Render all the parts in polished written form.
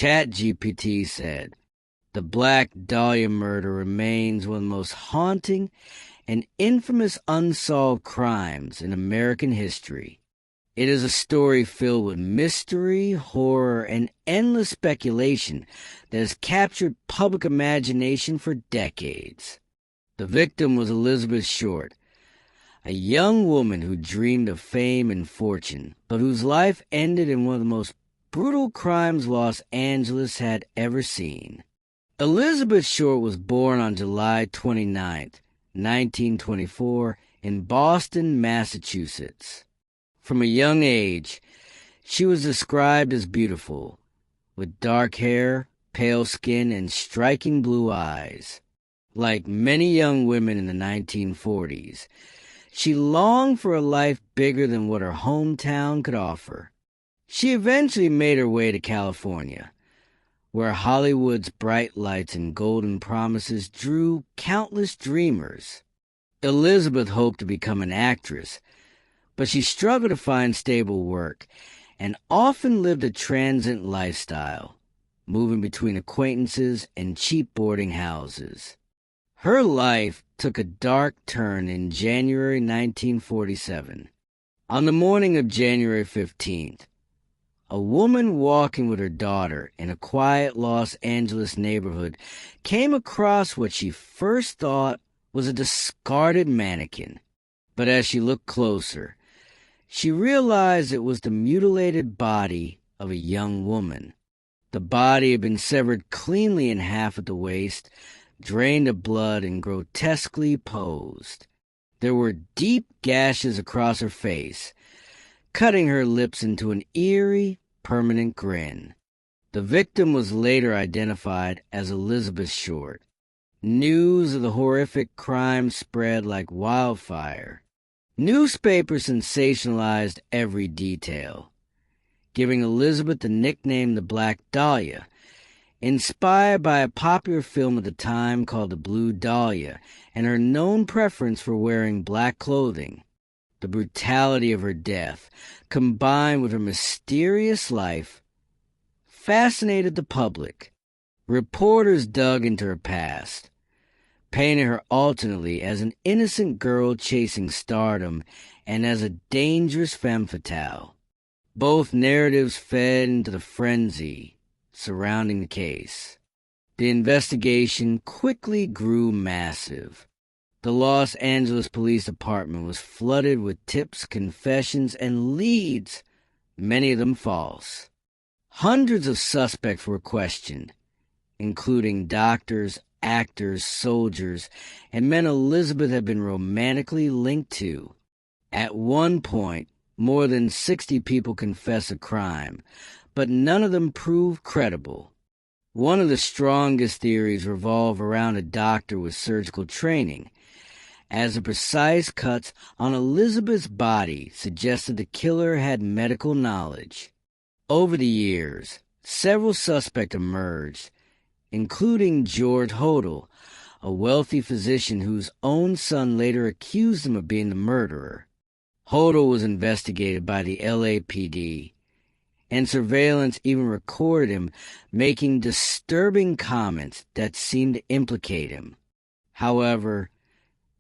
ChatGPT said, "The Black Dahlia Murder remains one of the most haunting and infamous unsolved crimes in American history. It is a story filled with mystery, horror, and endless speculation that has captured public imagination for decades." The victim was Elizabeth Short, a young woman who dreamed of fame and fortune, but whose life ended in one of the most brutal crimes Los Angeles had ever seen. Elizabeth Short was born on July 29, 1924, in Boston, Massachusetts. From a young age, she was described as beautiful, with dark hair, pale skin, and striking blue eyes. Like many young women in the 1940s, she longed for a life bigger than what her hometown could offer. She eventually made her way to California, where Hollywood's bright lights and golden promises drew countless dreamers. Elizabeth hoped to become an actress, but she struggled to find stable work and often lived a transient lifestyle, moving between acquaintances and cheap boarding houses. Her life took a dark turn in January 1947. On the morning of January 15th, a woman walking with her daughter in a quiet Los Angeles neighborhood came across what she first thought was a discarded mannequin. But as she looked closer, she realized it was the mutilated body of a young woman. The body had been severed cleanly in half at the waist, drained of blood, and grotesquely posed. There were deep gashes across her face, cutting her lips into an eerie, permanent grin. The victim was later identified as Elizabeth Short. News of the horrific crime spread like wildfire. Newspapers sensationalized every detail, giving Elizabeth the nickname the Black Dahlia, inspired by a popular film at the time called The Blue Dahlia and her known preference for wearing black clothing. The brutality of her death, combined with her mysterious life, fascinated the public. Reporters dug into her past, painting her alternately as an innocent girl chasing stardom and as a dangerous femme fatale. Both narratives fed into the frenzy surrounding the case. The investigation quickly grew massive. The Los Angeles Police Department was flooded with tips, confessions, and leads, many of them false. Hundreds of suspects were questioned, including doctors, actors, soldiers, and men Elizabeth had been romantically linked to. At one point, more than 60 people confessed a crime, but none of them proved credible. One of the strongest theories revolved around a doctor with surgical training, as the precise cuts on Elizabeth's body suggested the killer had medical knowledge. Over the years, several suspects emerged, including George Hodel, a wealthy physician whose own son later accused him of being the murderer. Hodel was investigated by the LAPD, and surveillance even recorded him making disturbing comments that seemed to implicate him. However,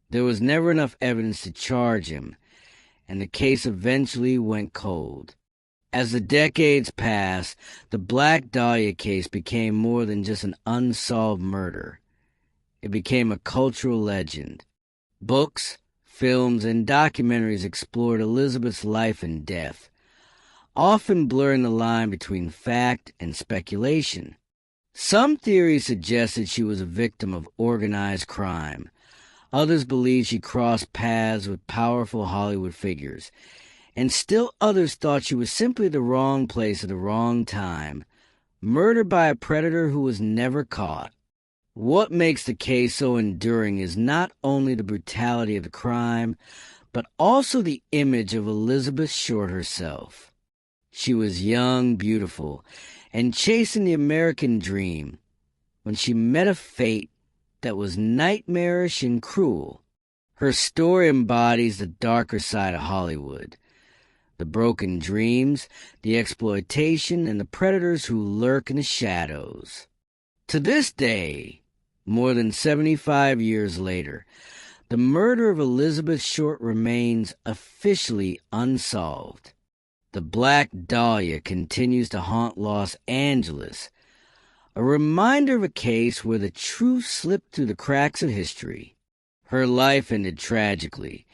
there was never enough evidence to charge him, and the case eventually went cold. As the decades passed, the Black Dahlia case became more than just an unsolved murder. It became a cultural legend. Books, films, and documentaries explored Elizabeth's life and death, often blurring the line between fact and speculation. Some theories suggested she was a victim of organized crime. Others believed she crossed paths with powerful Hollywood figures, and still others thought she was simply the wrong place at the wrong time, murdered by a predator who was never caught. What makes the case so enduring is not only the brutality of the crime, but also the image of Elizabeth Short herself. She was young, beautiful, and chasing the American dream when she met a fate that was nightmarish and cruel. Her story embodies the darker side of Hollywood, the broken dreams, the exploitation, and the predators who lurk in the shadows. To this day, more than 75 years later, the murder of Elizabeth Short remains officially unsolved. The Black Dahlia continues to haunt Los Angeles, a reminder of a case where the truth slipped through the cracks of history. Her life ended tragically,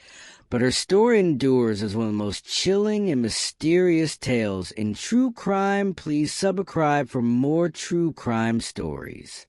but her story endures as one of the most chilling and mysterious tales in true crime. Please subscribe for more true crime stories.